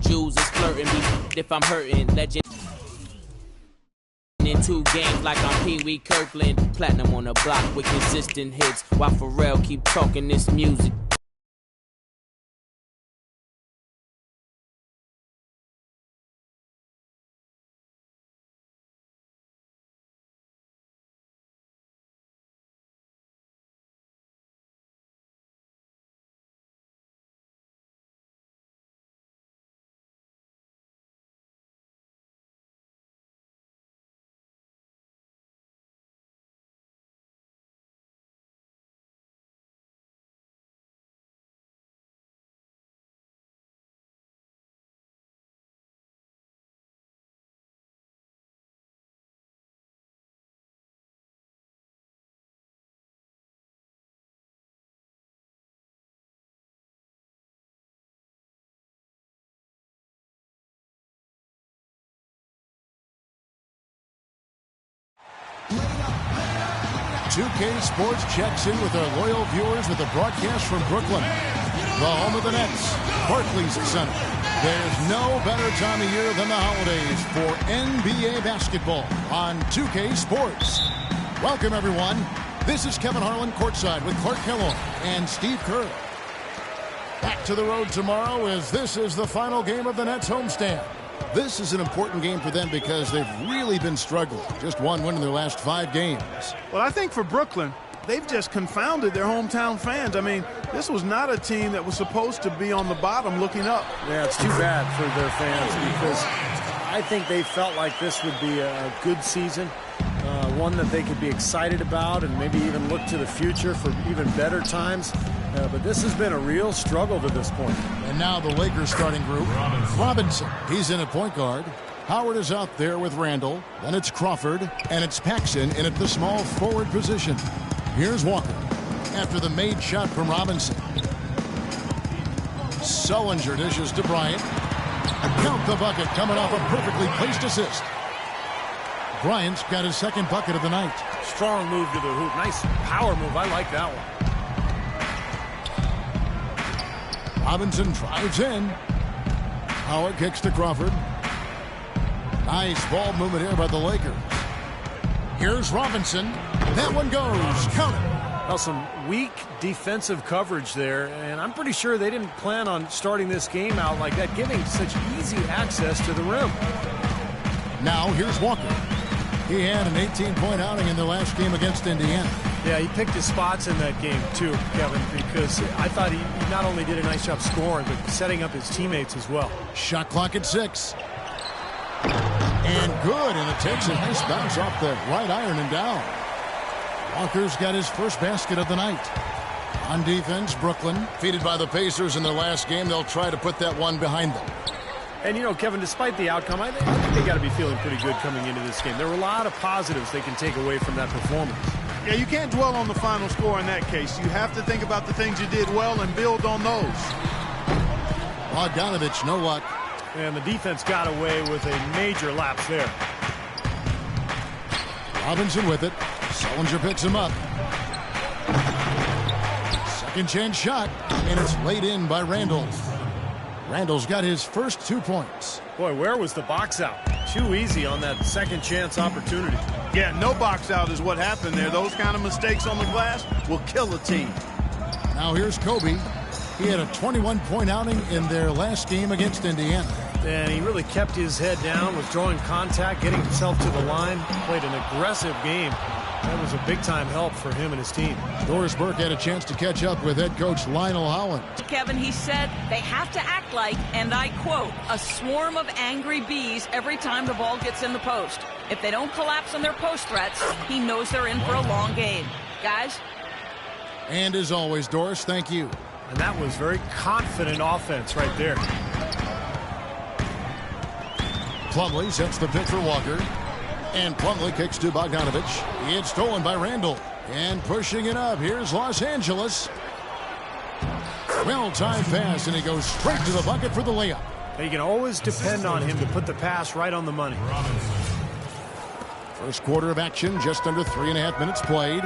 Jews is flirting me if I'm hurting. Legend in 2 games like I'm Pee Wee Kirkland. Platinum on the block with consistent hits while Pharrell keep talking this music. .2K Sports checks in with our loyal viewers with a broadcast from Brooklyn, the home of the Nets, Barclays Center. There's no better time of year than the holidays for NBA basketball on 2K Sports. Welcome, everyone. This is Kevin Harlan courtside with Clark Kellogg and Steve Kerr. Back to the road tomorrow as this is the final game of the Nets homestand. This is an important game for them because they've really been struggling. Just 1 win in their last 5 games. Well, I think for Brooklyn, they've just confounded their hometown fans. I mean, this was not a team that was supposed to be on the bottom looking up. Yeah, it's too bad for their fans because I think they felt like this would be a good season, one that they could be excited about and maybe even look to the future for even better times. But this has been a real struggle to this point. And now the Lakers starting group. Robinson, he's in at point guard. Howard is out there with Randall. Then it's Crawford, and it's Paxson in at the small forward position. Here's Walker after the made shot from Robinson. Sullinger dishes to Bryant. Count the bucket coming off a perfectly placed assist. Bryant's got his 2nd bucket of the night. Strong move to the hoop. Nice power move. I like that one. Robinson drives in. Howard kicks to Crawford. Nice ball movement here by the Lakers. Here's Robinson. That one goes. Count it. Well, some weak defensive coverage there, and I'm pretty sure they didn't plan on starting this game out like that, giving such easy access to the rim. Now here's Walker. He had an 18-point outing in their last game against Indiana. Yeah, he picked his spots in that game too, Kevin, because I thought he not only did a nice job scoring, but setting up his teammates as well. Shot clock at 6. And good, and it takes a nice bounce off the right iron and down. Walker's got his first basket of the night. On defense, Brooklyn, defeated by the Pacers in their last game. They'll try to put that one behind them. And, you know, Kevin, despite the outcome, I think they got to be feeling pretty good coming into this game. There were a lot of positives they can take away from that performance. Yeah, you can't dwell on the final score in that case. You have to think about the things you did well and build on those. Bogdanovich, no luck. And the defense got away with a major lapse there. Robinson with it. Sullinger picks him up. Second chance shot, and it's laid in by Randall. Randall's got his first 2 points. Boy, where was the box out? Too easy on that second chance opportunity. Yeah, no box out is what happened there. Those kind of mistakes on the glass will kill a team. Now here's Kobe. He had a 21-point outing in their last game against Indiana. And he really kept his head down, withdrawing contact, getting himself to the line, played an aggressive game. That was a big-time help for him and his team. Doris Burke had a chance to catch up with head coach Lionel Howland. Kevin, he said they have to act like, and I quote, a swarm of angry bees every time the ball gets in the post. If they don't collapse on their post threats, he knows they're in for a long game. Guys? And as always, Doris, thank you. And that was very confident offense right there. Plumlee sets the pick for Walker. And Plumlee kicks to Bogdanovich. It's stolen by Randall. And pushing it up, here's Los Angeles. Well-timed pass, and he goes straight to the bucket for the layup. You can always depend on him to put the pass right on the money. First quarter of action, just under 3.5 minutes played.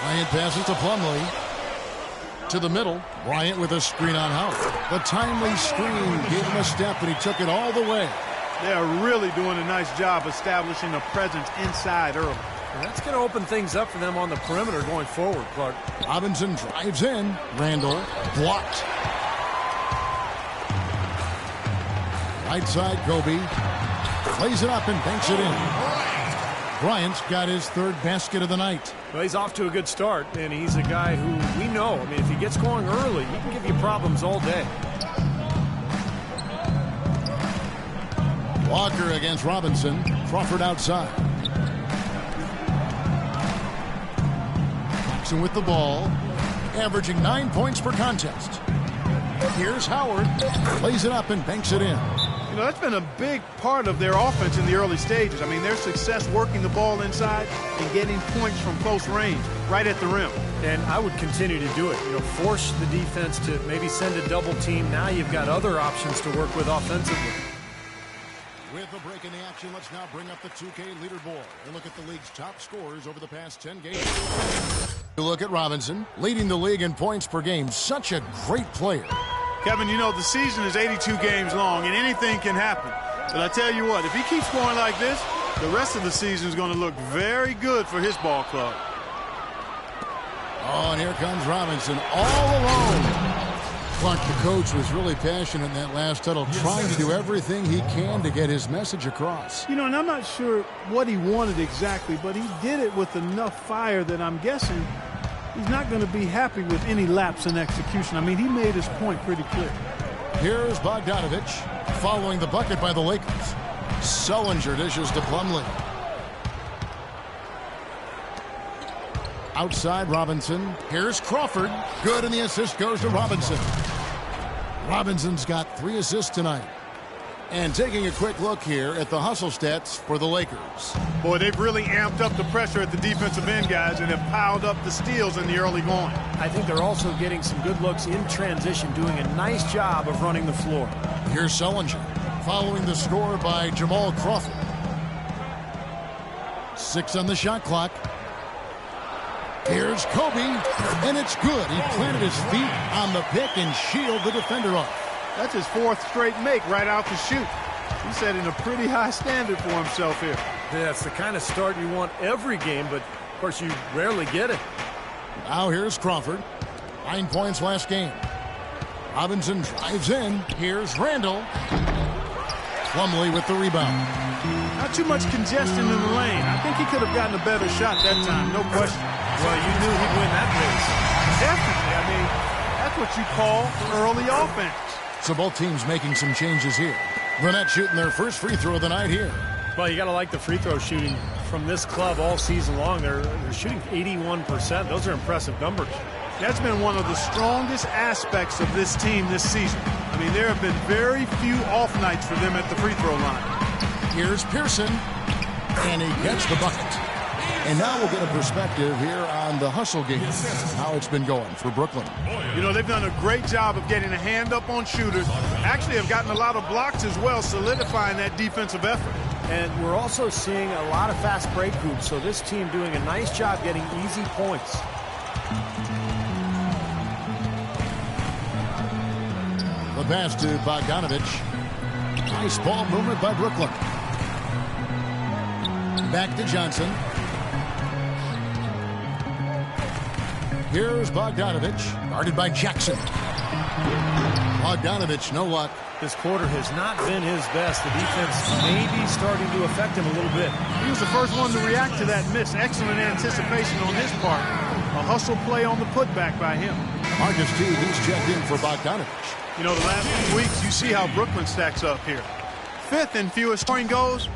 Bryant passes to Plumlee. To the middle, Bryant with a screen on Howard. The timely screen gave him a step, and he took it all the way. They are really doing a nice job establishing a presence inside early. And that's going to open things up for them on the perimeter going forward, Clark. Robinson drives in. Randall blocked. Right side, Kobe. Plays it up and banks it in. Bryant's got his third basket of the night. Well, he's off to a good start, and he's a guy who we know. I mean, if he gets going early, he can give you problems all day. Walker against Robinson. Crawford outside. Jackson with the ball, averaging 9 points per contest. Here's Howard. Plays it up and banks it in. You know, that's been a big part of their offense in the early stages. I mean, their success working the ball inside and getting points from close range, right at the rim. And I would continue to do it. You know, force the defense to maybe send a double team. Now you've got other options to work with offensively. With a break in the action, let's now bring up the 2K leaderboard and look at the league's top scorers over the past 10 games. You look at Robinson, leading the league in points per game. Such a great player. Kevin, you know, the season is 82 games long, and anything can happen. But I tell you what, if he keeps going like this, the rest of the season is going to look very good for his ball club. Oh, and here comes Robinson all alone. Clark, the coach, was really passionate in that last huddle, trying to do everything he can to get his message across. You know, and I'm not sure what he wanted exactly, but he did it with enough fire that I'm guessing he's not going to be happy with any lapse in execution. I mean, he made his point pretty clear. Here's Bogdanovich, following the bucket by the Lakers. Sullinger dishes to Plumlee. Outside Robinson. Here's Crawford. Good, and the assist goes to Robinson. Robinson's got 3 assists tonight. And taking a quick look here at the hustle stats for the Lakers. Boy, they've really amped up the pressure at the defensive end, guys, and have piled up the steals in the early going. I think they're also getting some good looks in transition, doing a nice job of running the floor. Here's Sullinger, following the score by Jamal Crawford. 6 on the shot clock. Here's Kobe, and it's good. He planted his feet on the pick and shielded the defender off. That's his 4th straight make right out the chute. He's setting a pretty high standard for himself here. Yeah, it's the kind of start you want every game, but of course you rarely get it. Now here's Crawford. 9 points last game. Robinson drives in. Here's Randall. Plumlee with the rebound. Not too much congestion in the lane. I think he could have gotten a better shot that time, no question. Well, you knew he'd win that race. Definitely. I mean, that's what you call early offense. So both teams making some changes here. Burnett shooting their first free throw of the night here. Well, you got to like the free throw shooting from this club all season long. They're shooting 81%. Those are impressive numbers. That's been one of the strongest aspects of this team this season. I mean, there have been very few off nights for them at the free throw line. Here's Pearson, and he gets the bucket. And now we'll get a perspective here on the hustle game, how it's been going for Brooklyn. You know, they've done a great job of getting a hand up on shooters. Actually have gotten a lot of blocks as well, solidifying that defensive effort. And we're also seeing a lot of fast break hoops, so this team doing a nice job getting easy points. The pass to Bogdanovich. Nice ball movement by Brooklyn. Back to Johnson. Here's Bogdanovich, guarded by Jackson. Bogdanovich, no luck. This quarter has not been his best. The defense may be starting to affect him a little bit. He was the first one to react to that miss. Excellent anticipation on his part. A hustle play on the putback by him. Marcus T, he's checked in for Bogdanovich. You know, the last few weeks, you see how Brooklyn stacks up here. 5th in fewest scoring goals.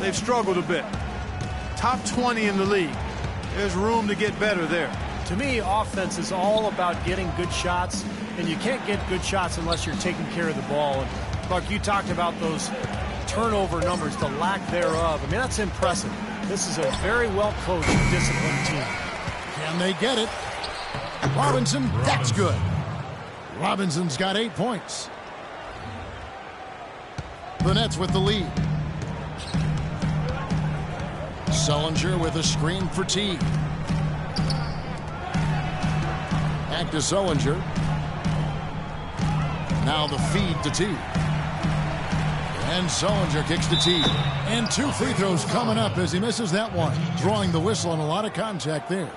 They've struggled a bit. Top 20 in the league. There's room to get better there. To me, offense is all about getting good shots, and you can't get good shots unless you're taking care of the ball. And Clark, you talked about those turnover numbers, the lack thereof. I mean, that's impressive. This is a very well-coached, disciplined team. Can they get it? Robinson, that's good. Robinson's got 8 points. The Nets with the lead. Sullinger with a screen for T. Back to Sullinger. Now the feed to T. And Solinger kicks to T. And 2 free throws coming up as he misses that one. Drawing the whistle and a lot of contact there.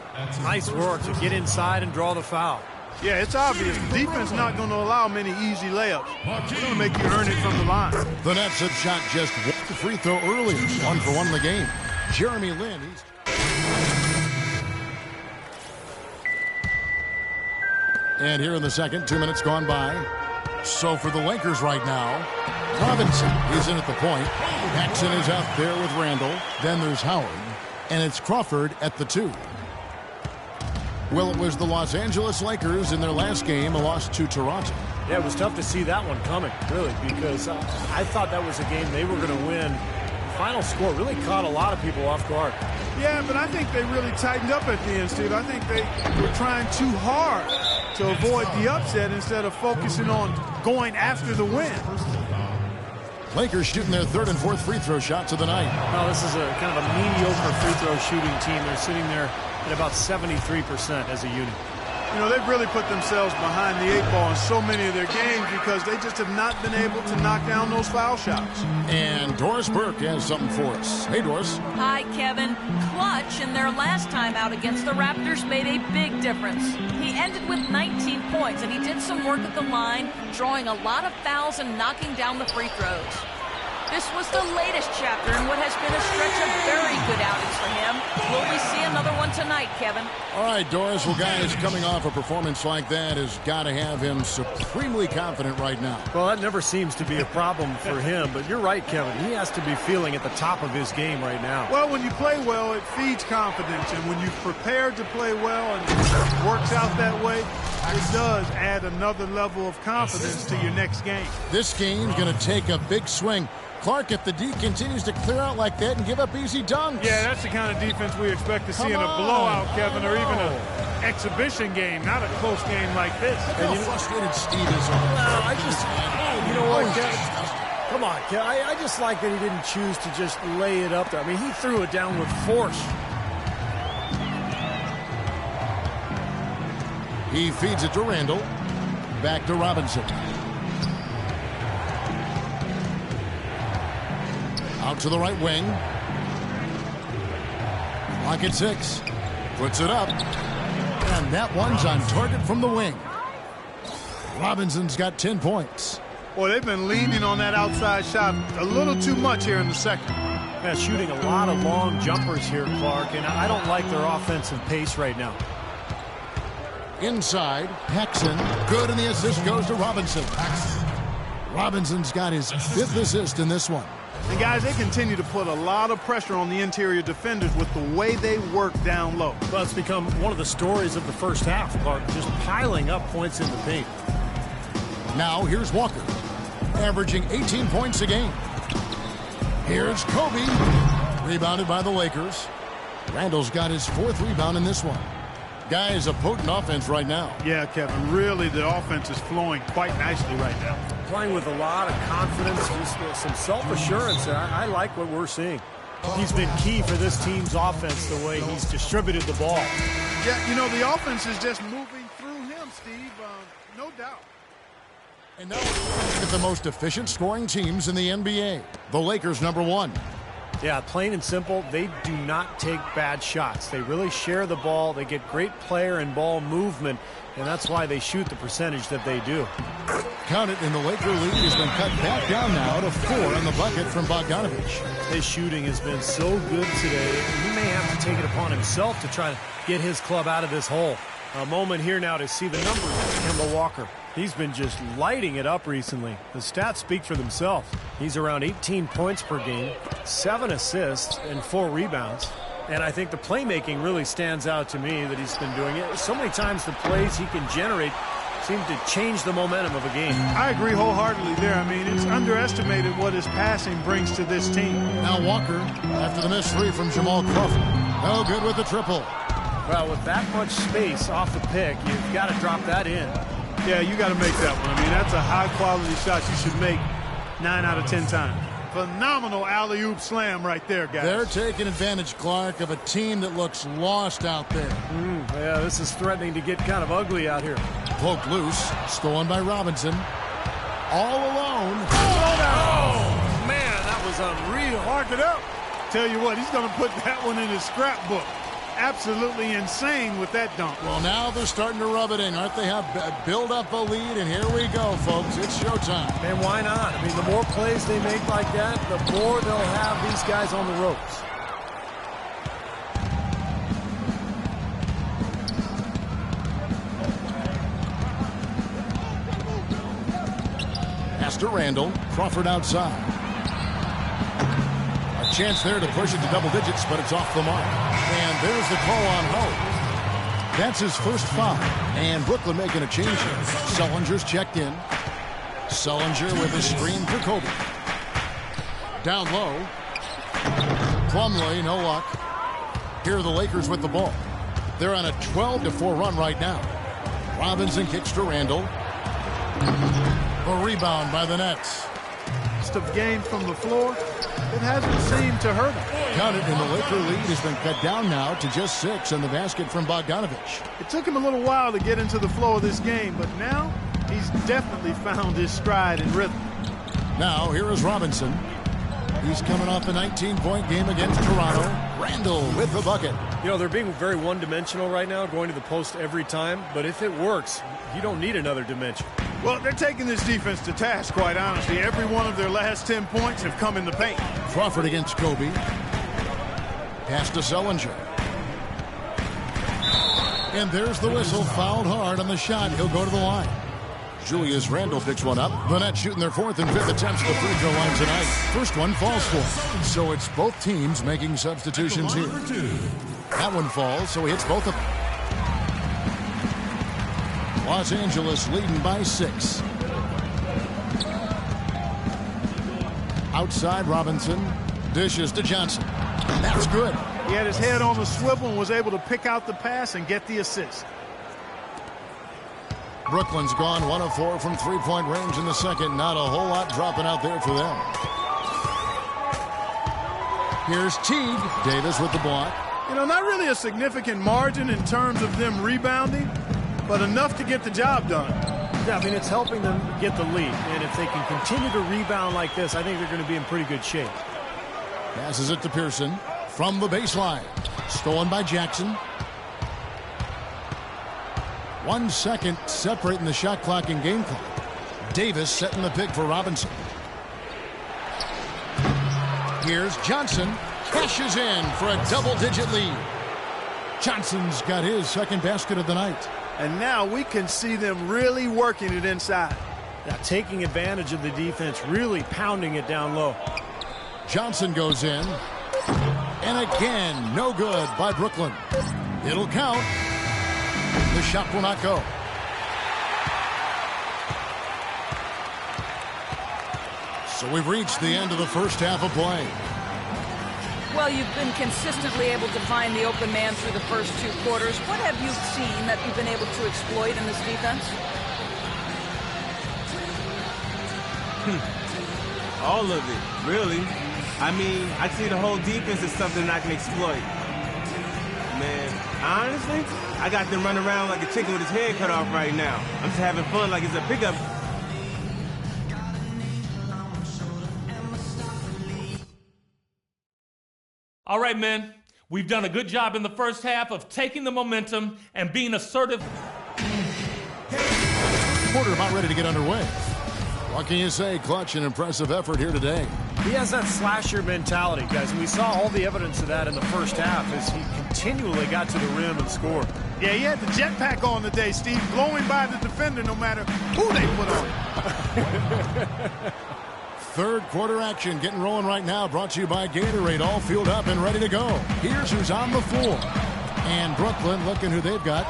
Nice work to get inside and draw the foul. Yeah, it's obvious. The defense not going to allow many easy layups. They're going to make you earn it from the line. The Nets have shot just 1 free throw earlier. 1 for 1 in the game. Jeremy Lin. And here in the second, 2 minutes gone by. So for the Lakers right now, Robinson is in at the point. Jackson is out there with Randall. Then there's Howard. And it's Crawford at the 2. Well, it was the Los Angeles Lakers in their last game, a loss to Toronto. Yeah, it was tough to see that one coming, really, because I thought that was a game they were going to win. The final score really caught a lot of people off guard. Yeah, but I think they really tightened up at the end, Steve. I think they were trying too hard to avoid the upset instead of focusing on going after the win. Lakers shooting their 3rd and 4th free throw shots of the night. Well, this is a kind of a mediocre free throw shooting team. They're sitting there at about 73% as a unit. You know, they've really put themselves behind the 8 ball in so many of their games because they just have not been able to knock down those foul shots. And Doris Burke has something for us. Hey, Doris. Hi, Kevin. Clutch in their last time out against the Raptors made a big difference. He ended with 19 points, and he did some work at the line, drawing a lot of fouls and knocking down the free throws. This was the latest chapter in what has been a stretch of very good outings for him. Will we see another one tonight, Kevin? All right, Doris. Well, guys, coming off a performance like that has got to have him supremely confident right now. Well, that never seems to be a problem for him, but you're right, Kevin. He has to be feeling at the top of his game right now. Well, when you play well, it feeds confidence, and when you've prepared to play well and it works out that way, it does add another level of confidence to your next game. This game's going to take a big swing. Clark, if the D continues to clear out like that and give up easy dunks. Yeah, that's the kind of defense we expect to see in a blowout, Kevin, or even an exhibition game, not a close game like this. Look how frustrated Steve is. Well, you know what, Kevin? Come on, Kevin. I just like that he didn't choose to just lay it up there. I mean, he threw it down with force. He feeds it to Randall. Back to Robinson. Out to the right wing. Clock at 6. Puts it up. And that one's on target from the wing. Robinson's got 10 points. Boy, they've been leaning on that outside shot a little too much here in the second. Yeah, shooting a lot of long jumpers here, Clark, and I don't like their offensive pace right now. Inside, Paxson. Good, and the assist goes to Robinson. Robinson's got his 5th assist in this one. And guys, they continue to put a lot of pressure on the interior defenders with the way they work down low. Well, it's become one of the stories of the first half, Clark, just piling up points in the paint. Now here's Walker, averaging 18 points a game. Here's Kobe, rebounded by the Lakers. Randall's got his 4th rebound in this one. Guys, a potent offense right now. Yeah, Kevin, really the offense is flowing quite nicely right now. Playing with a lot of confidence, just some self-assurance. I like what we're seeing. He's been key for this team's offense, the way he's distributed the ball. Yeah, you know, the offense is just moving through him, Steve, no doubt. And now we're looking at the most efficient scoring teams in the NBA. The Lakers, number 1. Yeah, plain and simple, they do not take bad shots. They really share the ball. They get great player and ball movement, and that's why they shoot the percentage that they do. Count it, in the Laker lead has been cut back down now to 4 on the bucket from Bogdanovich. His shooting has been so good today, and he may have to take it upon himself to try to get his club out of this hole. A moment here now to see the numbers of Kemba Walker. He's been just lighting it up recently. The stats speak for themselves. He's around 18 points per game, 7 assists, and 4 rebounds. And I think the playmaking really stands out to me that he's been doing it. So many times the plays he can generate seem to change the momentum of a game. I agree wholeheartedly there. I mean, it's underestimated what his passing brings to this team. Now Walker, after the missed 3 from Jamal Crawford. No good with the triple. Well, with that much space off the pick, you've got to drop that in. Yeah, you got to make that one. I mean, that's a high-quality shot you should make 9 out of 10 times. Phenomenal alley-oop slam right there, guys. They're taking advantage, Clark, of a team that looks lost out there. Yeah, this is threatening to get kind of ugly out here. Poked loose, stolen by Robinson. all alone. Oh, man, that was unreal. Mark it up. Tell you what, he's going to put that one in his scrapbook. Absolutely insane with that dunk. Well, now they're starting to rub it in, aren't they? Have build up a lead, and here we go, folks. It's showtime. Man, why not? I mean, the more plays they make like that, the more they'll have these guys on the ropes. Pass to Randall. Crawford outside. A chance there to push it to double digits, but it's off the mark. And there's the call on hold. That's his first foul. And Brooklyn making a change here. Sullinger's checked in. Sullinger with a screen for Kobe. Down low. Plumlee, no luck. Here are the Lakers with the ball. They're on a 12-4 run right now. Robinson kicks to Randall. A rebound by the Nets. Of game from the floor, it hasn't seemed to hurt him. Count it, and the Laker lead has been cut down now to just 6 on the basket from Bogdanovich. It took him a little while to get into the flow of this game, but now he's definitely found his stride and rhythm. Now here is Robinson. He's coming off a 19-point game against Toronto. Randall with the bucket. You know, they're being very one-dimensional right now, going to the post every time, but if it works, you don't need another dimension. Well, they're taking this defense to task, quite honestly. Every one of their last 10 points have come in the paint. Crawford against Kobe. Pass to Sullinger. And there's the whistle. Fouled hard on the shot. He'll go to the line. Julius Randle picks one up. The Nets shooting their 4th and 5th attempts at the free throw line tonight. First one falls for him. So it's both teams making substitutions here. That one falls, so he hits both of them. Los Angeles leading by 6. Outside Robinson. Dishes to Johnson. That's good. He had his head on the swivel and was able to pick out the pass and get the assist. Brooklyn's gone 1 of 4 from three-point range in the second. Not a whole lot dropping out there for them. Here's Teague. Davis with the block. You know, not really a significant margin in terms of them rebounding, but enough to get the job done. Yeah, I mean, it's helping them get the lead. And if they can continue to rebound like this, I think they're going to be in pretty good shape. Passes it to Pearson from the baseline. Stolen by Jackson. 1 second separating the shot clock and game clock. Davis setting the pick for Robinson. Here's Johnson. Cashes in for a double-digit lead. Johnson's got his second basket of the night. And now we can see them really working it inside. Now taking advantage of the defense, really pounding it down low. Johnson goes in. And again, no good by Brooklyn. It'll count. The shot will not go. So we've reached the end of the first half of play. Well, you've been consistently able to find the open man through the first 2 quarters. What have you seen that you've been able to exploit in this defense? All of it, really. I mean, I see the whole defense as something I can exploit. Man, honestly, I got them running around like a chicken with his head cut off right now. I'm just having fun like it's a pickup. All right, men. We've done a good job in the first half of taking the momentum and being assertive. Quarter about ready to get underway. What can you say? Clutch and impressive effort here today. He has that slasher mentality, guys, and we saw all the evidence of that in the first half as he continually got to the rim and scored. Yeah, he had the jetpack on today, Steve, blowing by the defender no matter who they put on. Third quarter action getting rolling right now, brought to you by Gatorade, all fueled up and ready to go. Here's who's on the floor. And Brooklyn looking who they've got.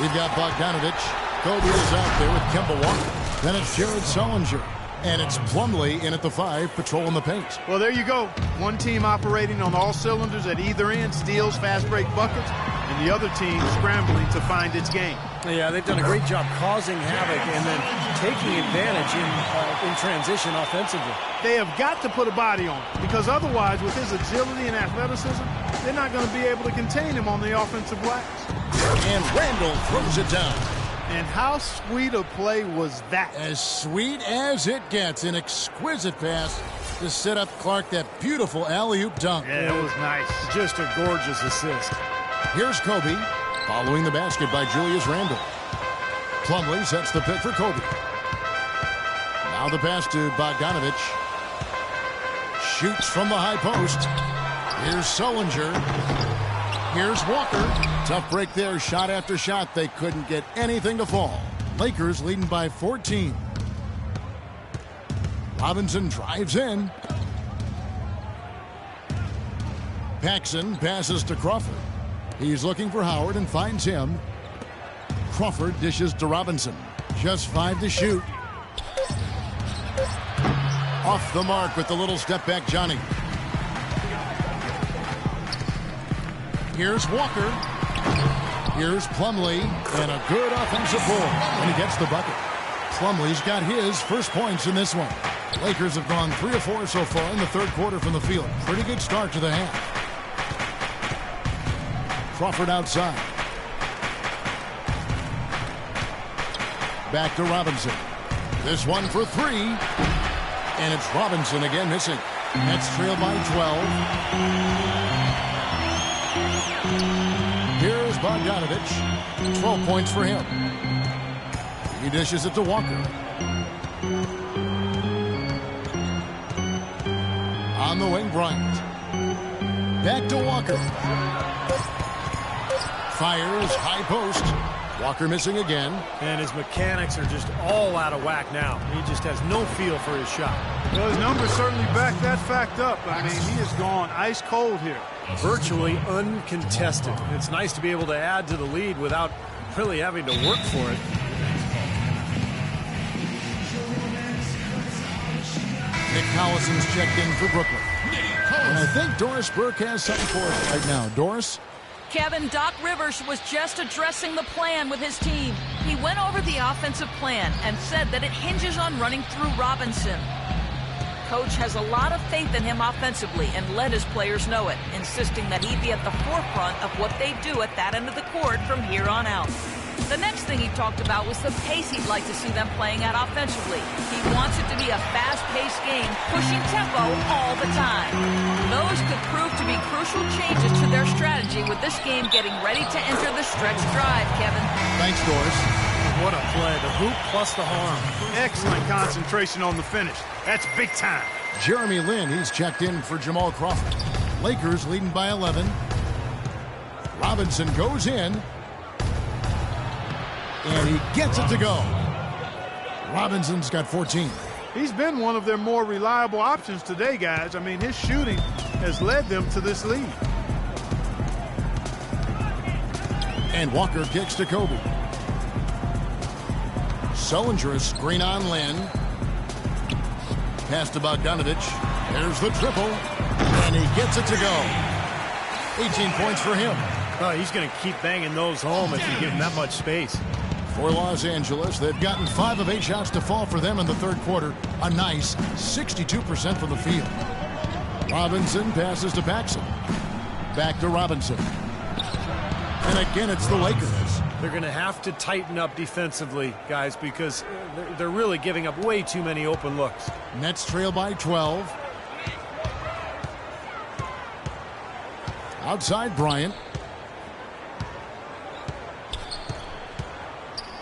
We've got Bogdanovich. Kobe is out there with Kemba Walker. Then it's Jared Sullinger. And it's Plumlee in at the 5, patrolling the paint. Well, there you go. One team operating on all cylinders at either end, steals, fast break buckets, and the other team scrambling to find its game. Yeah, they've done a great job causing havoc and then taking advantage in transition offensively. They have got to put a body on him, because otherwise, with his agility and athleticism, they're not going to be able to contain him on the offensive glass. And Randall throws it down. And how sweet a play was that? As sweet as it gets. An exquisite pass to set up Clark that beautiful alley-oop dunk. Yeah, it was nice. Just a gorgeous assist. Here's Kobe, following the basket by Julius Randle. Plumlee sets the pick for Kobe. Now the pass to Bogdanovich. Shoots from the high post. Here's Sullinger. Here's Walker. Tough break there, shot after shot. They couldn't get anything to fall. Lakers leading by 14. Robinson drives in. Paxson passes to Crawford. He's looking for Howard and finds him. Crawford dishes to Robinson. Just 5 to shoot. Off the mark with the little step back, Johnny. Here's Walker. Here's Plumlee. And a good offensive pull. And he gets the bucket. Plumlee's got his first points in this one. Lakers have gone 3 of 4 so far in the third quarter from the field. Pretty good start to the half. Crawford outside. Back to Robinson. This one for 3. And it's Robinson again missing. Nets trail by 12. Here's Bogdanovich. 12 points for him. He dishes it to Walker. On the wing, Bryant. Back to Walker. Fires, high post. Walker missing again. And his mechanics are just all out of whack now. He just has no feel for his shot. Well, his numbers certainly back that fact up. I mean, he has gone ice cold here. Virtually uncontested. It's nice to be able to add to the lead without really having to work for it. Nick Collison's checked in for Brooklyn. And I think Doris Burke has something for us right now. Doris? Kevin, Doc Rivers was just addressing the plan with his team. He went over the offensive plan and said that it hinges on running through Robinson. Coach has a lot of faith in him offensively and let his players know it, insisting that he be at the forefront of what they do at that end of the court from here on out. The next thing he talked about was the pace he'd like to see them playing at offensively. He wants it to be a fast-paced game, pushing tempo all the time. Those could prove to be crucial changes to their strategy with this game getting ready to enter the stretch drive, Kevin. Thanks, Doris. What a play. The hoop plus the harm. Excellent concentration on the finish. That's big time. Jeremy Lin, he's checked in for Jamal Crawford. Lakers leading by 11. Robinson goes in. And he gets it to go. Robinson's got 14. He's been one of their more reliable options today, guys. I mean, his shooting has led them to this lead. And Walker kicks to Kobe. Sullinger, a screen on Lin. Pass to Bogdanovich. There's the triple. And he gets it to go. 18 points for him. Oh, he's going to keep banging those home if you give him that much space. For Los Angeles, they've gotten 5 of 8 shots to fall for them in the third quarter. A nice 62% from the field. Robinson passes to Paxson. Back to Robinson. And again, it's the Lakers. They're going to have to tighten up defensively, guys, because they're really giving up way too many open looks. Nets trail by 12. Outside Bryant.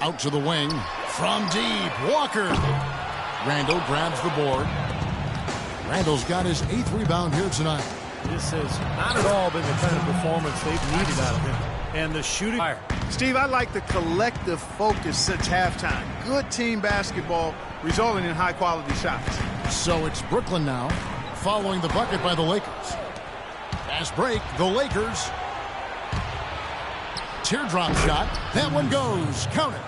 Out to the wing. From deep. Walker. Randle grabs the board. Randle's got his 8th rebound here tonight. This has not at all been the kind of performance they've needed out of him. And the shooting. Steve, I like the collective focus since halftime. Good team basketball resulting in high-quality shots. So it's Brooklyn now, following the bucket by the Lakers. Fast break, the Lakers. Teardrop shot. That one goes. Count it.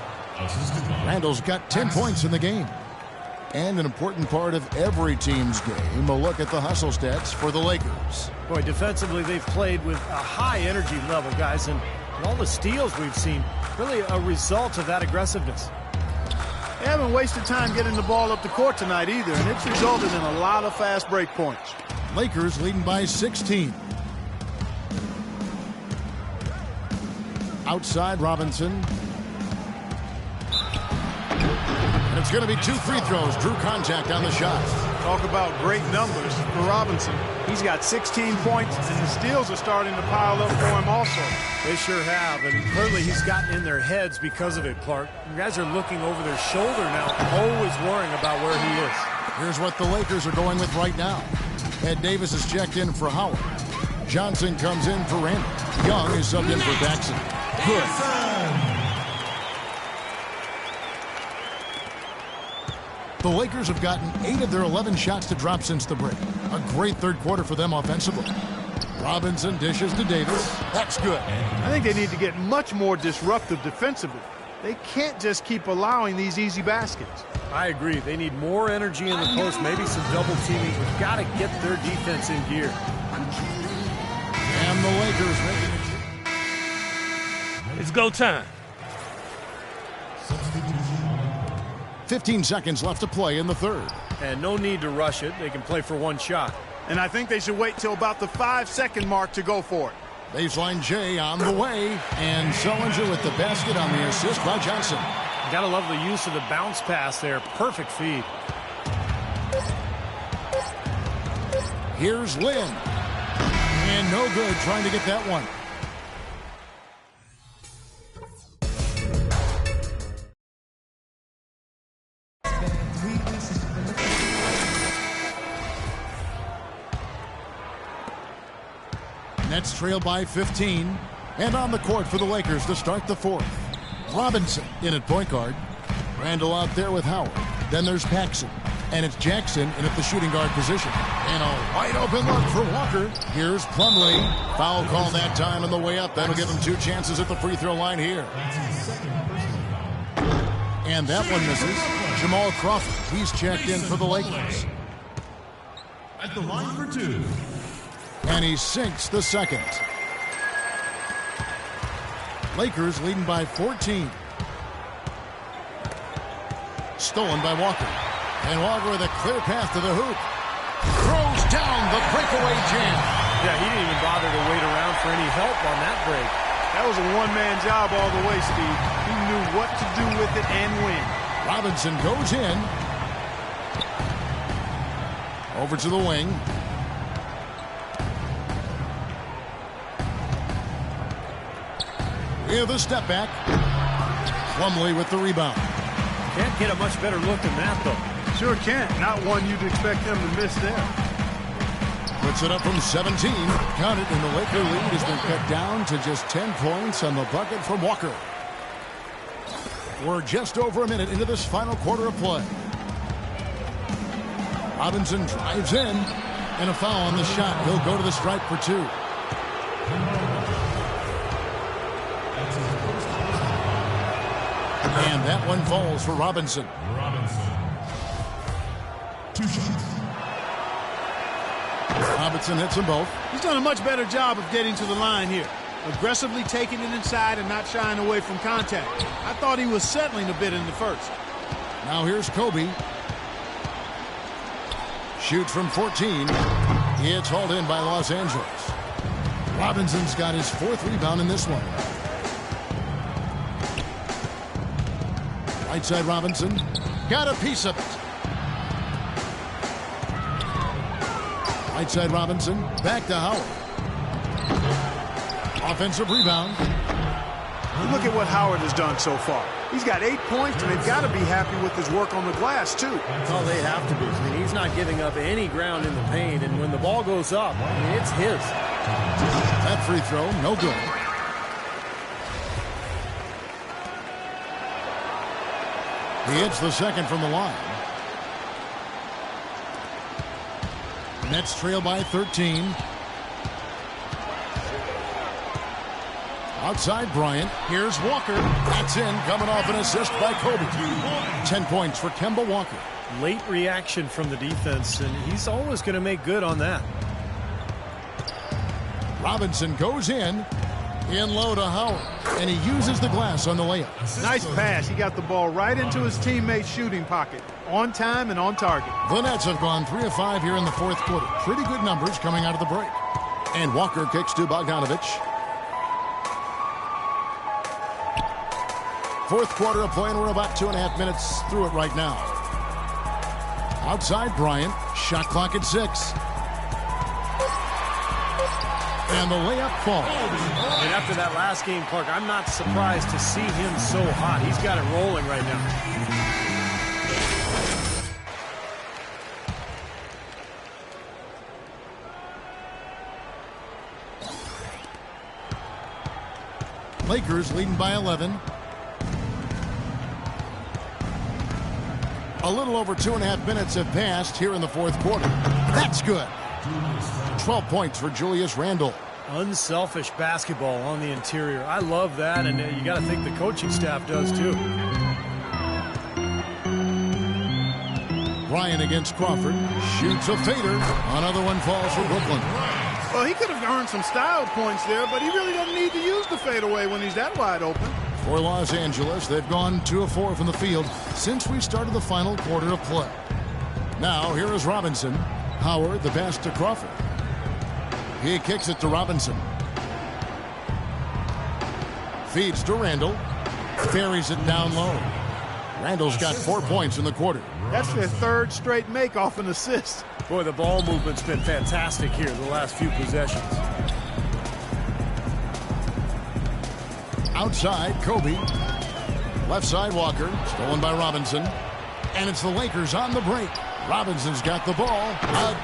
Randle's got 10 points in the game. And an important part of every team's game, a look at the hustle stats for the Lakers. Boy, defensively, they've played with a high energy level, guys, and all the steals we've seen, really a result of that aggressiveness. They haven't wasted time getting the ball up the court tonight either, and it's resulted in a lot of fast break points. Lakers leading by 16. Outside Robinson. And it's going to be 2 free throws. Drew contact on the shot. Talk about great numbers for Robinson. He's got 16 points, and the steals are starting to pile up for him also. They sure have, and clearly he's gotten in their heads because of it, Clark. You guys are looking over their shoulder now, always worrying about where he is. Here's what the Lakers are going with right now. Ed Davis is checked in for Howard. Johnson comes in for Randall. Young is subbed in for Paxson. Good. The Lakers have gotten 8 of their 11 shots to drop since the break. A great third quarter for them offensively. Robinson dishes to Davis. That's good. I think they need to get much more disruptive defensively. They can't just keep allowing these easy baskets. I agree. They need more energy in the post, maybe some double teaming. We've got to get their defense in gear. And the Lakers making it. It's go time. 15 seconds left to play in the third. And no need to rush it. They can play for one shot. And I think they should wait till about the 5-second mark to go for it. Baseline J on the way. And Sullinger with the basket on the assist by Johnson. Gotta love the use of the bounce pass there. Perfect feed. Here's Lynn. And no good trying to get that one. Nets trail by 15. And on the court for the Lakers to start the fourth. Robinson in at point guard. Randall out there with Howard. Then there's Paxson. And it's Jackson in at the shooting guard position. And a wide open look for Walker. Here's Plumlee. Foul call that time on the way up. That'll give him 2 chances at the free throw line here. And that one misses. Jamal Crawford. He's checked in for the Lakers. At the line for 2. And he sinks the second. Lakers leading by 14. Stolen by Walker. And Walker with a clear path to the hoop. Throws down the breakaway jam. Yeah, he didn't even bother to wait around for any help on that break. That was a one-man job all the way, Steve. He knew what to do with it and when. Robinson goes in. Over to the wing. With a step back. Plumlee with the rebound. Can't get a much better look than that, though. Sure can't. Not one you'd expect him to miss there. Puts it up from 17. Count it, and the Laker lead has been cut down to just 10 points on the bucket from Walker. We're just over a minute into this final quarter of play. Robinson drives in, and a foul on the shot. He'll go to the stripe for 2. And that one falls for Robinson. 2 shots. Robinson hits them both. He's done a much better job of getting to the line here. Aggressively taking it inside and not shying away from contact. I thought he was settling a bit in the first. Now here's Kobe. Shoots from 14. It's hauled in by Los Angeles. Robinson's got his 4th rebound in this one. Right side Robinson. Got a piece of it. Right side Robinson. Back to Howard. Offensive rebound. Look at what Howard has done so far. He's got 8 points, and they've got to be happy with his work on the glass, too. Well, they have to be. I mean, he's not giving up any ground in the paint, and when the ball goes up, I mean, it's his. That free throw, no good. He hits the second from the line. Nets trail by 13. Outside Bryant. Here's Walker. That's in, coming off an assist by Kobe. 10 points for Kemba Walker. Late reaction from the defense, and he's always going to make good on that. Robinson goes in low to Howard, and he uses the glass on the layup. Nice pass. He got the ball right into his teammate's shooting pocket. On time and on target. The Nets have gone 3 of 5 here in the 4th quarter. Pretty good numbers coming out of the break. And Walker kicks to Bogdanovich. Fourth quarter of play, and we're about 2.5 minutes through it right now. Outside Bryant, shot clock at 6. And the layup falls. And after that last game, Clark, I'm not surprised to see him so hot. He's got it rolling right now. Lakers leading by 11. A little over 2.5 minutes have passed here in the fourth quarter. That's good. 12 points for Julius Randle. Unselfish basketball on the interior. I love that, and you got to think the coaching staff does too. Bryant against Crawford. Shoots a fader. Another one falls for Brooklyn. Well, he could have earned some style points there, but he really doesn't need to use the fadeaway when he's that wide open. For Los Angeles, they've gone 2 of 4 from the field since we started the final quarter of play. Now, here is Robinson. Howard, the pass to Crawford. He kicks it to Robinson. Feeds to Randle. Ferries it down low. Randle's got 4 points in the quarter. That's their third straight make off an assist. Boy, the ball movement's been fantastic here the last few possessions. Outside, Kobe. Left side, Walker. Stolen by Robinson. And it's the Lakers on the break. Robinson's got the ball.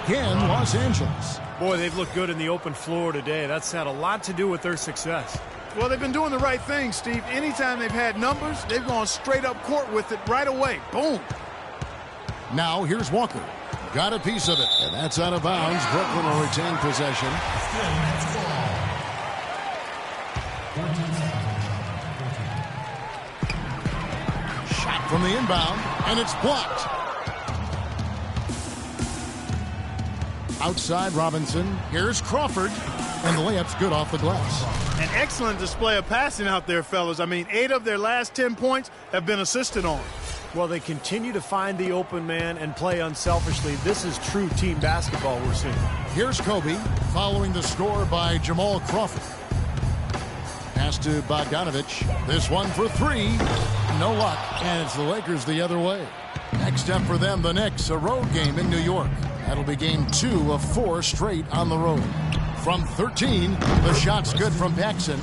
Again, Los Angeles. Boy, they've looked good in the open floor today. That's had a lot to do with their success. Well, they've been doing the right thing, Steve. Anytime they've had numbers, they've gone straight up court with it right away. Boom. Now, here's Walker. Got a piece of it. And that's out of bounds. Brooklyn will retain possession. Shot from the inbound, and it's blocked. Outside Robinson. Here's Crawford. And the layup's good off the glass. An excellent display of passing out there, fellas. I mean, 8 of their last 10 points have been assisted on. Well, they continue to find the open man and play unselfishly. This is true team basketball we're seeing. Here's Kobe following the score by Jamal Crawford. Pass to Bogdanovich. This one for 3. No luck. And it's the Lakers the other way. Next up for them, the Knicks, a road game in New York. That'll be game 2 of 4 straight on the road. From 13, the shot's good from Paxson.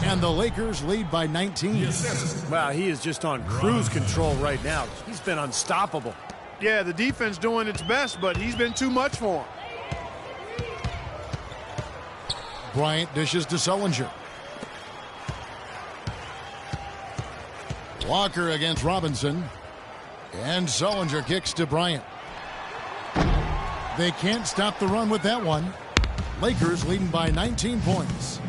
And the Lakers lead by 19. Wow, he is just on cruise control right now. He's been unstoppable. Yeah, the defense doing its best, but he's been too much for him. Bryant dishes to Sullinger. Walker against Robinson. And Sullinger kicks to Bryant. They can't stop the run with that one. Lakers leading by 19 points.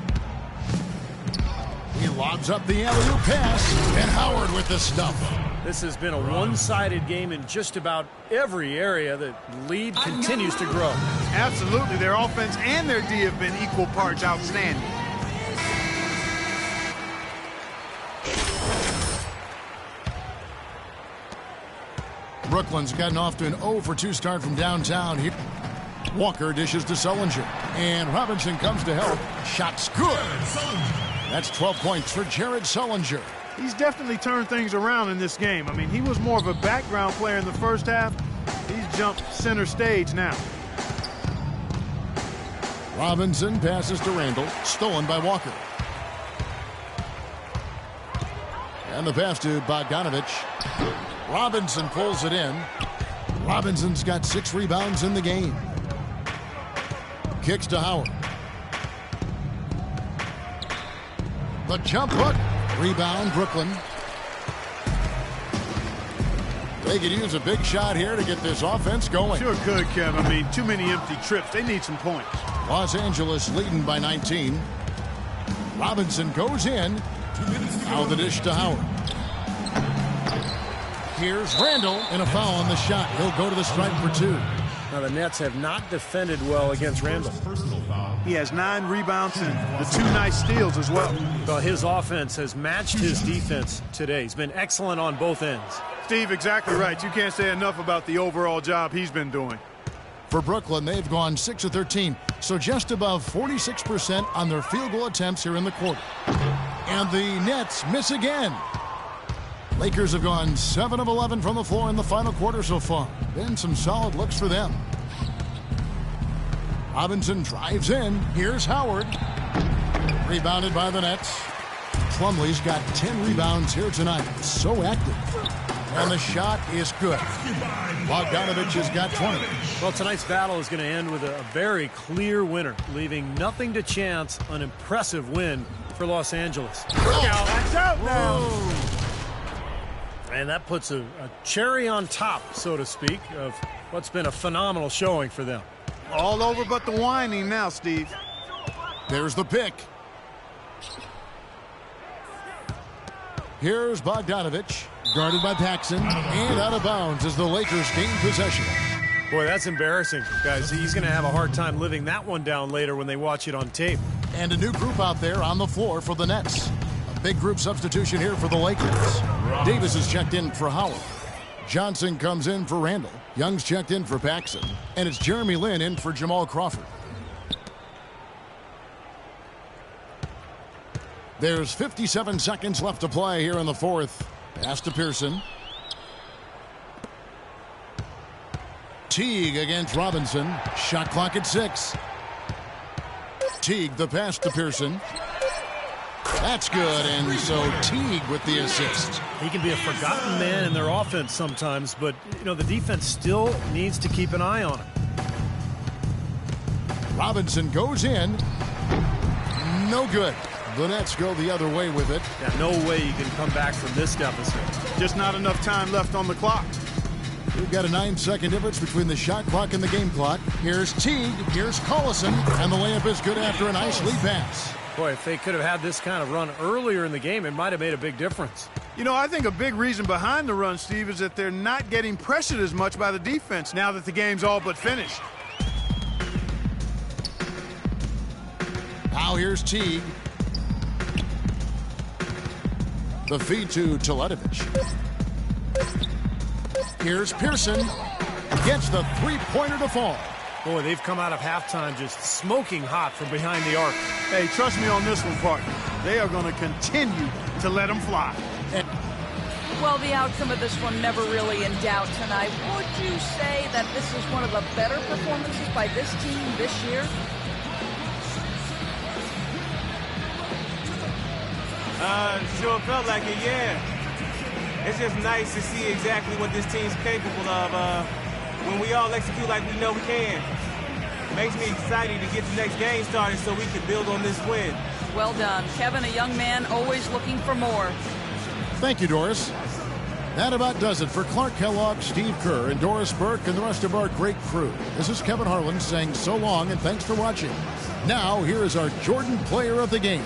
He lobs up the alley-oop pass, and Howard with the stuff. This has been a one-sided game in just about every area. The lead continues to grow. Absolutely. Their offense and their D have been equal parts outstanding. Brooklyn's gotten off to an 0-for-2 start from downtown here. Walker dishes to Sullinger. And Robinson comes to help. Shot's good. That's 12 points for Jared Sullinger. He's definitely turned things around in this game. I mean, he was more of a background player in the first half. He's jumped center stage now. Robinson passes to Randle. Stolen by Walker. And the pass to Bogdanovich. Robinson pulls it in. Robinson's got 6 rebounds in the game. Kicks to Howard. The jump hook. Rebound, Brooklyn. They could use a big shot here to get this offense going. Sure could, Kev. I mean, too many empty trips. They need some points. Los Angeles leading by 19. Robinson goes in. Now the dish to Howard. Here's Randle, and a foul on the shot. He'll go to the stripe for 2. Now, the Nets have not defended well against Randle. He has 9 rebounds and the 2 nice steals as well. Well, his offense has matched his defense today. He's been excellent on both ends. Steve, exactly right. You can't say enough about the overall job he's been doing. For Brooklyn, they've gone 6 of 13, so just above 46% on their field goal attempts here in the quarter. And the Nets miss again. Lakers have gone 7 of 11 from the floor in the final quarter so far. Been some solid looks for them. Robinson drives in. Here's Howard. Rebounded by the Nets. Plumlee's got 10 rebounds here tonight. So active. And the shot is good. Bogdanovich has got 20. Well, tonight's battle is going to end with a very clear winner, leaving nothing to chance an impressive win for Los Angeles. That's out now. And that puts a cherry on top, so to speak, of what's been a phenomenal showing for them. All over but the whining now, Steve. There's the pick. Here's Bogdanovich, guarded by Paxson, and out of bounds as the Lakers gain possession. Boy, that's embarrassing, guys. He's going to have a hard time living that one down later when they watch it on tape. And a new group out there on the floor for the Nets. A big group substitution here for the Lakers. Davis is checked in for Howard. Johnson comes in for Randall. Young's checked in for Paxson. And it's Jeremy Lin in for Jamal Crawford. There's 57 seconds left to play here in the fourth. Pass to Pearson. Teague against Robinson. Shot clock at 6. Teague, the pass to Pearson. That's good, and so Teague with the assist. He can be a forgotten man in their offense sometimes, but, you know, the defense still needs to keep an eye on him. Robinson goes in. No good. The Nets go the other way with it. Yeah, no way you can come back from this deficit. Just not enough time left on the clock. We've got a 9-second difference between the shot clock and the game clock. Here's Teague. Here's Collison. And the layup is good after a nice lead pass. Boy, if they could have had this kind of run earlier in the game, it might have made a big difference. You know, I think a big reason behind the run, Steve, is that they're not getting pressured as much by the defense now that the game's all but finished. Now here's Teague. The feed to Teletovic. Here's Pearson. Gets the three-pointer to fall. Boy, they've come out of halftime just smoking hot from behind the arc. Hey, trust me on this one, partner. They are going to continue to let them fly. Well, the outcome of this one never really in doubt tonight. Would you say that this is one of the better performances by this team this year? Sure felt like it, yeah. It's just nice to see exactly what this team's capable of when we all execute like we know we can. Makes me excited to get the next game started so we can build on this win. Well done. Kevin, a young man always looking for more. Thank you, Doris. That about does it for Clark Kellogg, Steve Kerr, and Doris Burke, and the rest of our great crew. This is Kevin Harlan saying so long and thanks for watching. Now, here is our Jordan Player of the Game.